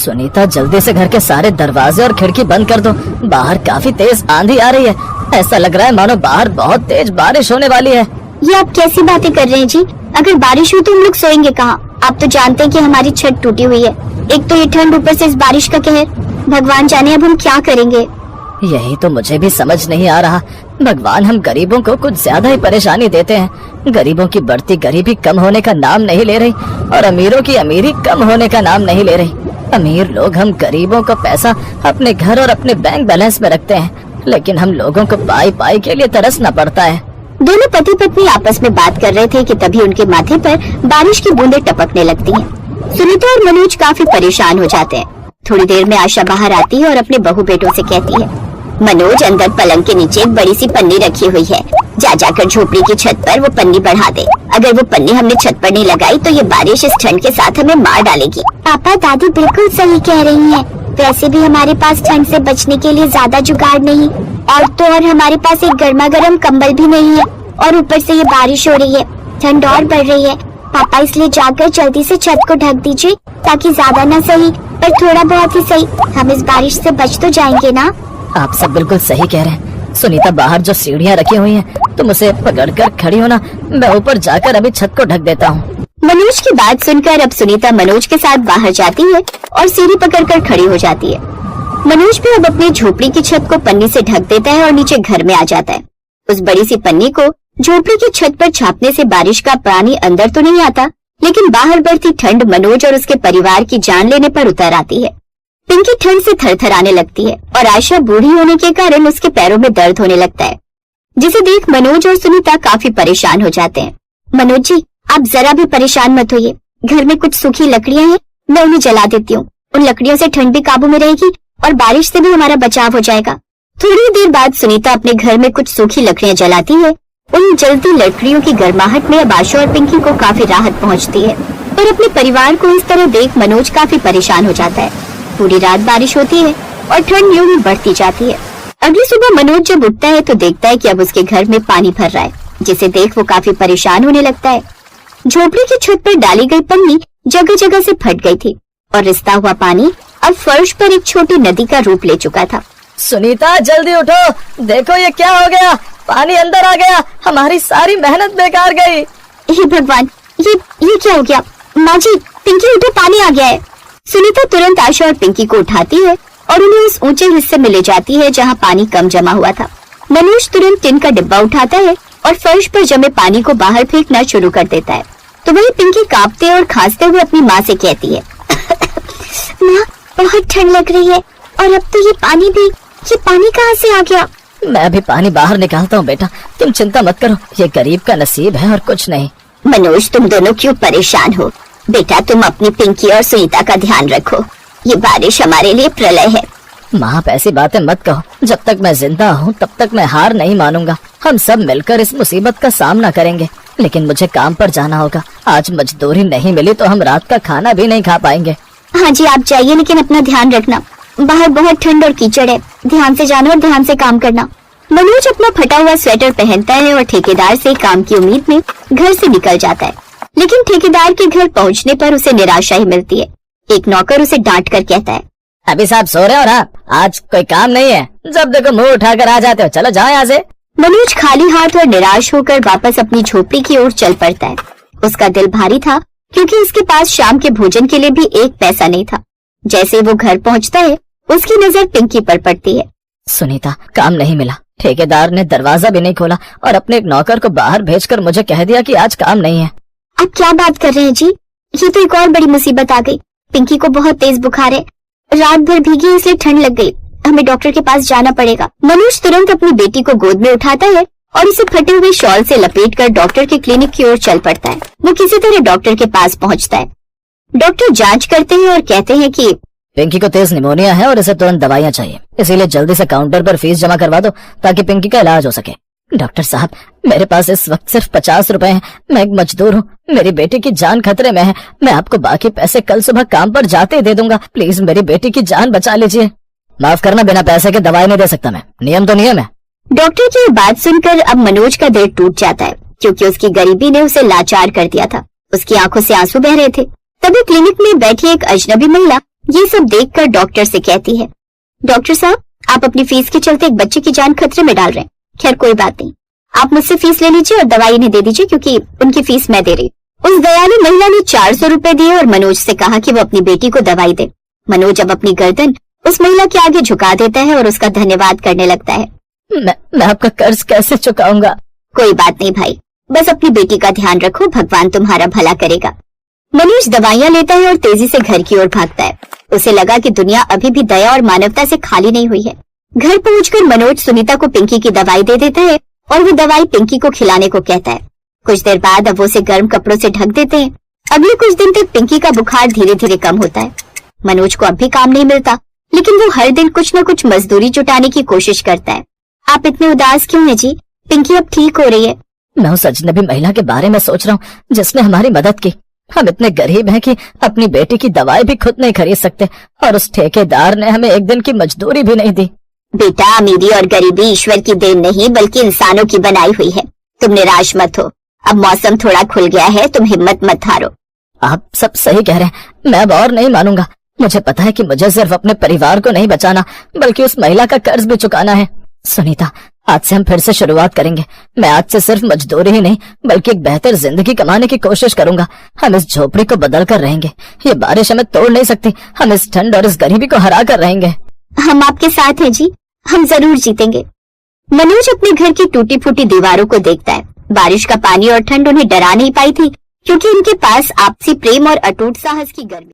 सुनीता, जल्दी से घर के सारे दरवाजे और खिड़की बंद कर दो। बाहर काफी तेज आंधी आ रही है। ऐसा लग रहा है मानो बाहर बहुत तेज बारिश होने वाली है। ये आप कैसी बातें कर रहे हैं जी? अगर बारिश हुई तो हम लोग सोएंगे कहाँ? आप तो जानते हैं कि हमारी छत टूटी हुई है। एक तो ये ठंड, ऊपर से इस बारिश का कहर। भगवान जाने अब हम क्या करेंगे। यही तो मुझे भी समझ नहीं आ रहा। भगवान हम गरीबों को कुछ ज्यादा ही परेशानी देते हैं। गरीबों की बढ़ती गरीबी कम होने का नाम नहीं ले रही और अमीरों की अमीरी कम होने का नाम नहीं ले रही। अमीर लोग हम गरीबों का पैसा अपने घर और अपने बैंक बैलेंस में रखते हैं, लेकिन हम लोगों को पाई पाई के लिए तरसना पड़ता है। दोनों पति पत्नी आपस में बात कर रहे थे कि तभी उनके माथे पर बारिश की बूंदें टपकने लगती हैं। सुनीता और मनोज काफी परेशान हो जाते हैं। थोड़ी देर में आशा बाहर आती है और अपने बहू बेटों से कहती है, मनोज, अंदर पलंग के नीचे एक बड़ी सी पन्नी रखी हुई है। जाकर झोपड़ी की छत पर वो पन्नी बढ़ा दे। अगर वो पन्नी हमने छत पर नहीं लगाई तो ये बारिश इस ठंड के साथ हमें मार डालेगी। पापा दादी बिल्कुल सही कह रही हैं। वैसे भी हमारे पास ठंड से बचने के लिए ज्यादा जुगाड़ नहीं, और हमारे पास एक गर्मा गर्म कंबल भी नहीं है, और ऊपर से ये बारिश हो रही है, ठंड और बढ़ रही है। पापा, इसलिए जाकर जल्दी से छत को ढक दीजिए, ताकि ज्यादा न सही पर थोड़ा बहुत ही सही हम इस बारिश से बच तो जाएंगे ना। आप सब बिल्कुल सही कह रहे हैं। सुनीता, बाहर जो सीढ़ियाँ रखी हुई हैं, तुम उसे पकड़कर खड़ी होना, मैं ऊपर जाकर अभी छत को ढक देता हूँ। मनोज की बात सुनकर अब सुनीता मनोज के साथ बाहर जाती है और सीढ़ी पकड़कर खड़ी हो जाती है। मनोज भी अब अपनी झोपड़ी की छत को पन्नी से ढक देता है और नीचे घर में आ जाता है। उस बड़ी सी पन्नी को झोपड़ी की छत पर छापने से बारिश का पानी अंदर तो नहीं आता, लेकिन बाहर बढ़ती ठंड मनोज और उसके परिवार की जान लेने पर उतर आती है। पिंकी ठंड से थरथराने लगती है और आशा बूढ़ी होने के कारण उसके पैरों में दर्द होने लगता है, जिसे देख मनोज और सुनीता काफी परेशान हो जाते हैं। मनोज जी, आप जरा भी परेशान मत होइए। घर में कुछ सूखी लकड़ियां हैं, मैं उन्हें जला देती हूँ। उन लकड़ियों से ठंड भी काबू में रहेगी और बारिश से भी हमारा बचाव हो जाएगा। थोड़ी देर बाद सुनीता अपने घर में कुछ सूखी लकड़ियां जलाती है। उन जलती लकड़ियों की गर्माहट में अब आशा और पिंकी को काफी राहत पहुँचती है, पर अपने परिवार को इस तरह देख मनोज काफी परेशान हो जाता है। पूरी रात बारिश होती है और ठंड यूं ही बढ़ती जाती है। अगली सुबह मनोज जब उठता है तो देखता है कि अब उसके घर में पानी भर रहा है, जिसे देख वो काफी परेशान होने लगता है। झोपड़ी की छत पर डाली गई पन्नी जगह जगह से फट गई थी और रिसता हुआ पानी अब फर्श पर एक छोटी नदी का रूप ले चुका था। सुनीता, जल्दी उठो, देखो ये क्या हो गया। पानी अंदर आ गया, हमारी सारी मेहनत बेकार गई। हे भगवान, ये क्या हो गया? माँ जी, पिंकी उठो, पानी आ गया है। सुनीता तुरंत आशा और पिंकी को उठाती है और उन्हें उस ऊंचे हिस्से में ले जाती है जहाँ पानी कम जमा हुआ था। मनोज तुरंत टिन का डिब्बा उठाता है और फर्श पर जमे पानी को बाहर फेंकना शुरू कर देता है। तो वही पिंकी कांपते और खांसते हुए अपनी माँ से कहती है, माँ, बहुत ठंड लग रही है और अब तो ये पानी कहाँ से आ गया? मैं अभी पानी बाहर निकालता हूँ बेटा, तुम चिंता मत करो, ये गरीब का नसीब है और कुछ नहीं। मनोज, तुम दोनों क्यों परेशान हो? बेटा, तुम अपनी पिंकी और सुनीता का ध्यान रखो। ये बारिश हमारे लिए प्रलय है। माँ, आप ऐसी बातें मत कहो। जब तक मैं जिंदा हूँ तब तक मैं हार नहीं मानूंगा। हम सब मिलकर इस मुसीबत का सामना करेंगे, लेकिन मुझे काम पर जाना होगा। आज मजदूरी नहीं मिली तो हम रात का खाना भी नहीं खा पाएंगे। हाँ जी, आप जाइए, लेकिन अपना ध्यान रखना। बाहर बहुत ठंड और कीचड़ है। ध्यान से जाना और ध्यान से काम करना। मनोज अपना फटा हुआ स्वेटर पहनता है और ठेकेदार से काम की उम्मीद में घर से निकल जाता है, लेकिन ठेकेदार के घर पहुंचने पर उसे निराशा ही मिलती है। एक नौकर उसे डांट कर कहता है, अभी साहब सो रहे हो ना? आज कोई काम नहीं है, जब देखो मुंह उठाकर आ जाते हो। चलो जाओ यहाँ से। मनोज खाली हाथ और निराश होकर वापस अपनी झोपड़ी की ओर चल पड़ता है। उसका दिल भारी था क्योंकि उसके पास शाम के भोजन के लिए भी एक पैसा नहीं था। जैसे वो घर पहुँचता है उसकी नजर पिंकी पर पड़ती है। सुनीता, काम नहीं मिला। ठेकेदार ने दरवाजा भी नहीं खोला और अपने एक नौकर को बाहर भेजकर मुझे कह दिया कि आज काम नहीं है। आप क्या बात कर रहे हैं जी? ये तो एक और बड़ी मुसीबत आ गई। पिंकी को बहुत तेज बुखार है, रात भर भीगी इसलिए ठंड लग गई। हमें डॉक्टर के पास जाना पड़ेगा। मनोज तुरंत अपनी बेटी को गोद में उठाता है और उसे फटे हुए शॉल से लपेटकर डॉक्टर के क्लिनिक की ओर चल पड़ता है। वो किसी तरह डॉक्टर के पास पहुंचता है। डॉक्टर जांच करते हैं और कहते हैं कि पिंकी को तेज निमोनिया है और इसे तुरंत दवाइयाँ चाहिए, इसीलिए जल्दी से काउंटर पर फीस जमा करवा दो ताकि पिंकी का इलाज हो सके। डॉक्टर साहब, मेरे पास इस वक्त सिर्फ 50 रुपए हैं। मैं एक मजदूर हूँ, मेरी बेटी की जान खतरे में है। मैं आपको बाकी पैसे कल सुबह काम पर जाते ही दे दूंगा। प्लीज मेरी बेटी की जान बचा लीजिए। माफ करना, बिना पैसे के दवाई नहीं दे सकता मैं। नियम तो नियम है। डॉक्टर की बात सुनकर अब मनोज का दिल टूट जाता है, क्योंकि उसकी गरीबी ने उसे लाचार कर दिया था। उसकी आंखों से आंसू बह रहे थे। तभी क्लिनिक में बैठी एक अजनबी महिला ये सब देखकर डॉक्टर से कहती है, डॉक्टर साहब, आप अपनी फीस के चलते एक बच्चे की जान खतरे में डाल रहे हैं। खैर कोई बात नहीं, आप मुझसे फीस ले लीजिए और दवाई इन्हें दे दीजिए, क्योंकि उनकी फीस मैं दे रही। उस दयालु महिला ने 400 रुपए दिए और मनोज से कहा कि वो अपनी बेटी को दवाई दे। मनोज अब अपनी गर्दन उस महिला के आगे झुका देता है और उसका धन्यवाद करने लगता है। मैं आपका कर्ज कैसे चुकाऊंगा? कोई बात नहीं भाई, बस अपनी बेटी का ध्यान रखो, भगवान तुम्हारा भला करेगा। मनोज दवाइयां लेता है और तेजी से घर की ओर भागता है। उसे लगा कि दुनिया अभी भी दया और मानवता से खाली नहीं हुई है। घर पहुंचकर मनोज सुनीता को पिंकी की दवाई दे देता है और वो दवाई पिंकी को खिलाने को कहता है। कुछ देर बाद अब वो उसे गर्म कपड़ों से ढक देते हैं। अगले कुछ दिन तक पिंकी का बुखार धीरे धीरे कम होता है। मनोज को अब भी काम नहीं मिलता, लेकिन वो हर दिन कुछ न कुछ मजदूरी जुटाने की कोशिश करता है। आप इतने उदास क्यों हैं जी? पिंकी अब ठीक हो रही है। मैं उस अजनबी महिला के बारे में सोच रहा हूँ जिसने हमारी मदद की। हम इतने गरीब हैं कि अपनी बेटी की दवाई भी खुद नहीं खरीद सकते, और उस ठेकेदार ने हमें एक दिन की मजदूरी भी नहीं दी। बेटा, अमीरी और गरीबी ईश्वर की देन नहीं बल्कि इंसानों की बनाई हुई है। तुम निराश मत हो, अब मौसम थोड़ा खुल गया है, तुम हिम्मत मत हारो। आप सब सही कह रहे हैं, मैं अब और नहीं मानूंगा। मुझे पता है कि मुझे सिर्फ अपने परिवार को नहीं बचाना बल्कि उस महिला का कर्ज भी चुकाना है। सुनीता, आज से हम फिर से शुरुआत करेंगे। मैं आज से सिर्फ मजदूरी ही नहीं बल्कि एक बेहतर जिंदगी कमाने की कोशिश करूंगा। हम इस झोपड़ी को बदल कर रहेंगे। ये बारिश हमें तोड़ नहीं सकती। हम इस ठंड और इस गरीबी को हरा कर रहेंगे। हम आपके साथ हैं जी, हम जरूर जीतेंगे। मनोज अपने घर की टूटी फूटी दीवारों को देखता है। बारिश का पानी और ठंड उन्हें डरा नहीं पाई थी, क्योंकि उनके पास आपसी प्रेम और अटूट साहस की गर्मी।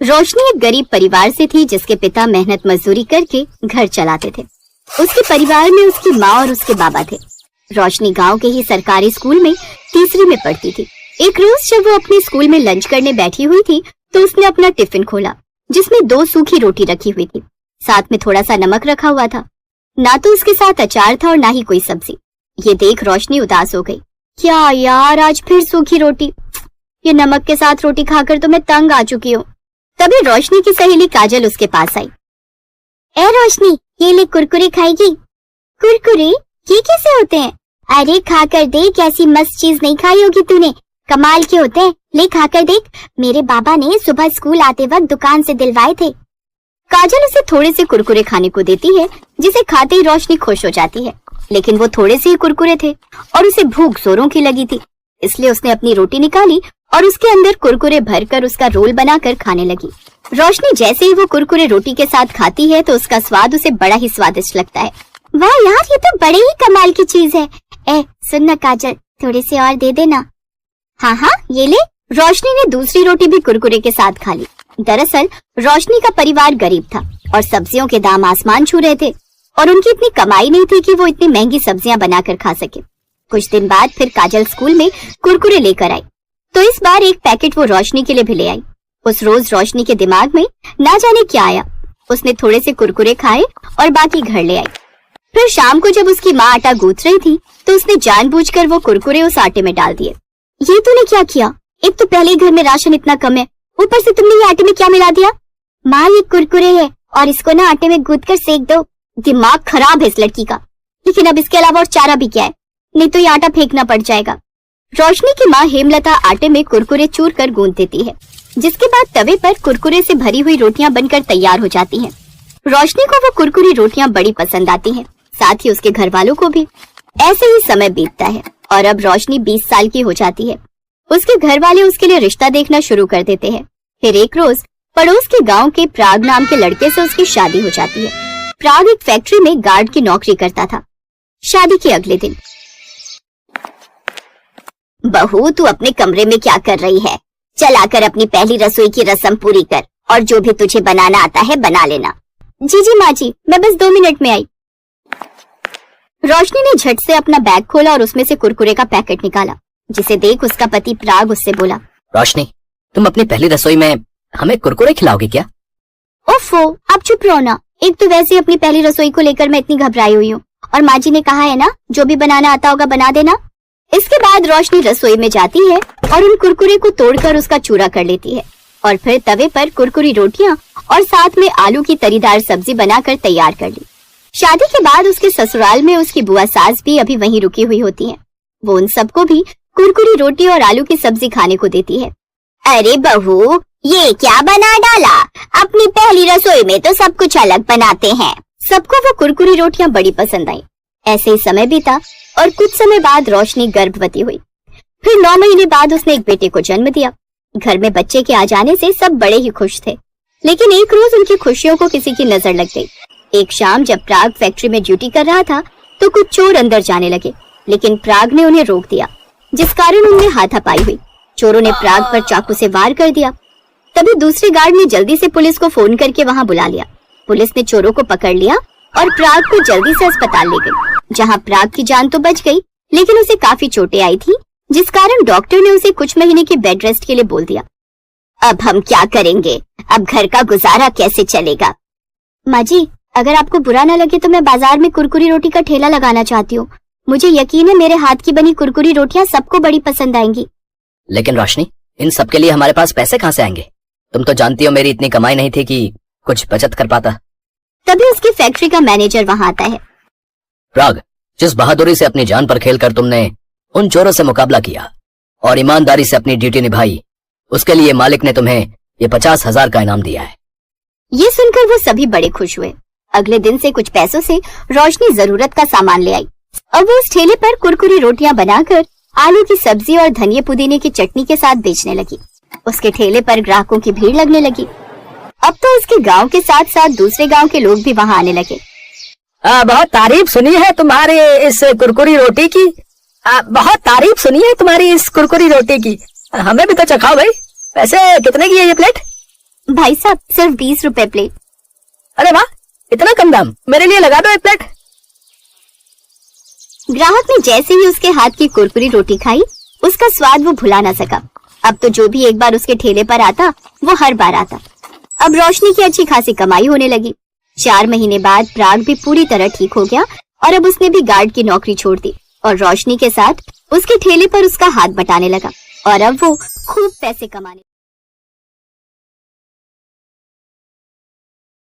रोशनी एक गरीब परिवार से थी, जिसके पिता मेहनत मजदूरी करके घर चलाते थे। उसके परिवार में उसकी माँ और उसके बाबा थे। रोशनी गांव के ही सरकारी स्कूल में तीसरी में पढ़ती थी। एक रोज जब वो अपने स्कूल में लंच करने बैठी हुई थी तो उसने अपना टिफिन खोला, जिसमें 2 सूखी रोटी रखी हुई थी, साथ में थोड़ा सा नमक रखा हुआ था। ना तो उसके साथ अचार था और ना ही कोई सब्जी। ये देख रोशनी उदास हो गई। क्या यार, आज फिर सूखी रोटी। ये नमक के साथ रोटी खाकर तो मैं तंग आ चुकी हूँ। तभी रोशनी की सहेली काजल उसके पास आई। ए रोशनी, ये ले कुरकुरे खाएगी? कुरकुरे ये कैसे होते हैं? अरे खाकर देख, ऐसी मस्त चीज नहीं खाई होगी तूने, कमाल के होते हैं, ले खाकर देख। मेरे बाबा ने सुबह स्कूल आते वक्त दुकान से दिलवाए थे। काजल उसे थोड़े से कुरकुरे खाने को देती है, जिसे खाते ही रोशनी खुश हो जाती है। लेकिन वो थोड़े से ही कुरकुरे थे और उसे भूख जोरों की लगी थी, इसलिए उसने अपनी रोटी निकाली और उसके अंदर कुरकुरे भरकर उसका रोल बनाकर खाने लगी। रोशनी जैसे ही वो कुरकुरे रोटी के साथ खाती है तो उसका स्वाद उसे बड़ा ही स्वादिष्ट लगता है। वाह यार, ये तो बड़े ही कमाल की चीज है। ए सुन ना काजल, थोड़े से और दे देना। हाँ हाँ, ये ले। रोशनी ने दूसरी रोटी भी कुरकुरे के साथ खा ली। दरअसल रोशनी का परिवार गरीब था और सब्जियों के दाम आसमान छू रहे थे, और उनकी इतनी कमाई नहीं थी कि वो इतनी महंगी सब्जियां बनाकर खा सके। कुछ दिन बाद फिर काजल स्कूल में कुरकुरे लेकर आई, तो इस बार एक पैकेट वो रोशनी के लिए भी ले आई। उस रोज रोशनी के दिमाग में ना जाने क्या आया, उसने थोड़े से कुरकुरे खाए और बाकी घर ले आई। फिर शाम को जब उसकी माँ आटा गूंथ रही थी तो उसने जानबूझकर वो कुरकुरे उस आटे में डाल दिए। ये तूने क्या किया? एक तो पहले ही घर में राशन इतना कम है, ऊपर से तुमने ये आटे में क्या मिला दिया? माँ, ये कुरकुरे है और इसको ना आटे में गूंथ कर सेक दो। दिमाग खराब है इस लड़की का। लेकिन अब इसके अलावा और चारा भी क्या है, नहीं तो ये आटा फेंकना पड़ जाएगा। रोशनी की माँ हेमलता आटे में कुरकुरे चूर कर गूंथ देती है, जिसके बाद तवे पर कुरकुरे से भरी हुई रोटियां बनकर तैयार हो जाती हैं। रोशनी को वो कुरकुरी रोटियां बड़ी पसंद आती हैं, साथ ही उसके घर वालों को भी। ऐसे ही समय बीतता है और अब रोशनी 20 साल की हो जाती है। उसके घर वाले उसके लिए रिश्ता देखना शुरू कर देते हैं। फिर एक रोज पड़ोस के गांव के प्राग नाम के लड़के से उसकी शादी हो जाती है। प्राग एक फैक्ट्री में गार्ड की नौकरी करता था। शादी के अगले दिन, बहू तू अपने कमरे में क्या कर रही है? चल आकर अपनी पहली रसोई की रस्म पूरी कर और जो भी तुझे बनाना आता है बना लेना। जी जी माँ जी, मैं बस 2 मिनट में आई। रोशनी ने झट से अपना बैग खोला और उसमें से कुरकुरे का पैकेट निकाला, जिसे देख उसका पति प्राग उससे बोला, रोशनी, तुम अपनी पहली रसोई में हमें कुरकुरे खिलाओगी क्या? ओफो, आप चुप रहो ना। एक तो वैसे ही अपनी पहली रसोई को लेकर मैं इतनी घबराई हुई हूँ, और माँ जी ने कहा है ना जो भी बनाना आता होगा बना देना। इसके बाद रोशनी रसोई में जाती है और उन कुरकुरे को तोड़कर उसका चूरा कर लेती है, और फिर तवे पर कुरकुरी रोटियां और साथ में आलू की तरीदार सब्जी बनाकर तैयार कर ली। शादी के बाद उसके ससुराल में उसकी बुआ सास भी अभी वहीं रुकी हुई होती हैं। वो उन सबको भी कुरकुरी रोटी और आलू की सब्जी खाने को देती है। अरे बहू, ये क्या बना डाला? अपनी पहली रसोई में तो सब कुछ अलग बनाते हैं। सबको वो कुरकुरी रोटियां बड़ी पसंद आई। ऐसे ही समय बीता और कुछ समय बाद रोशनी गर्भवती हुई। फिर 9 महीने बाद उसने एक बेटे को जन्म दिया। घर में बच्चे के आ जाने से सब बड़े ही खुश थे, लेकिन एक रोज उनकी खुशियों को किसी की नजर लग गई। एक शाम जब प्राग फैक्ट्री में ड्यूटी कर रहा था तो कुछ चोर अंदर जाने लगे, लेकिन प्राग ने उन्हें रोक दिया, जिस कारण उनमें हाथापाई हुई। चोरों ने प्राग पर चाकू से वार कर दिया। तभी दूसरे गार्ड ने जल्दी से पुलिस को फोन करके वहां बुला लिया। पुलिस ने चोरों को पकड़ लिया और प्राग को जल्दी से अस्पताल ले गई, जहां प्राग की जान तो बच गई, लेकिन उसे काफी चोटें आई थी, जिस कारण डॉक्टर ने उसे कुछ महीने की बेड रेस्ट के लिए बोल दिया। अब हम क्या करेंगे? अब घर का गुजारा कैसे चलेगा? माँ जी, अगर आपको बुरा न लगे तो मैं बाजार में कुरकुरी रोटी का ठेला लगाना चाहती हूँ। मुझे यकीन है मेरे हाथ की बनी कुरकुरी रोटियां सबको बड़ी पसंद आएंगी। लेकिन रोशनी, इन सब के लिए हमारे पास पैसे कहाँ से आएंगे? तुम तो जानती हो मेरी इतनी कमाई नहीं थी कि कुछ बचत कर पाता। तभी उसकी फैक्ट्री का मैनेजर वहां आता है। प्राग, जिस बहादुरी से अपनी जान पर खेलकर तुमने उन चोरों से मुकाबला किया और ईमानदारी से अपनी ड्यूटी निभाई, उसके लिए मालिक ने तुम्हें ये 50,000 का इनाम दिया है। ये सुनकर वो सभी बड़े खुश हुए। अगले दिन से कुछ पैसों से रोशनी जरूरत का सामान ले आई और वो उस ठेले पर कुरकुरी रोटियां बनाकर आलू की सब्जी और धनिया पुदीने की चटनी के साथ बेचने लगी। उसके ठेले पर ग्राहकों की भीड़ लगने लगी। अब तो उसके गांव के साथ साथ दूसरे गांव के लोग भी वहां आने लगे। बहुत तारीफ सुनी है तुम्हारे इस कुरकुरी रोटी की। बहुत तारीफ सुनी है तुम्हारी इस कुरकुरी रोटी की। हमें भी तो चखाओ भाई। पैसे कितने की है ये प्लेट? भाई साहब, सिर्फ 20 रुपए प्लेट। अरे वाह, इतना कम दाम। मेरे लिए लगा दो एक प्लेट। ग्राहक ने जैसे ही उसके हाथ की कुरकुरी रोटी खाई, उसका स्वाद वो भुला ना सका। अब तो जो भी एक बार उसके ठेले पर आता, वो हर बार आता। अब रोशनी की अच्छी खासी कमाई होने लगी। 4 महीने बाद प्राग भी पूरी तरह ठीक हो गया और अब उसने भी गार्ड की नौकरी छोड़ दी और रोशनी के साथ उसके ठेले पर उसका हाथ बटाने लगा और अब वो खूब पैसे कमाने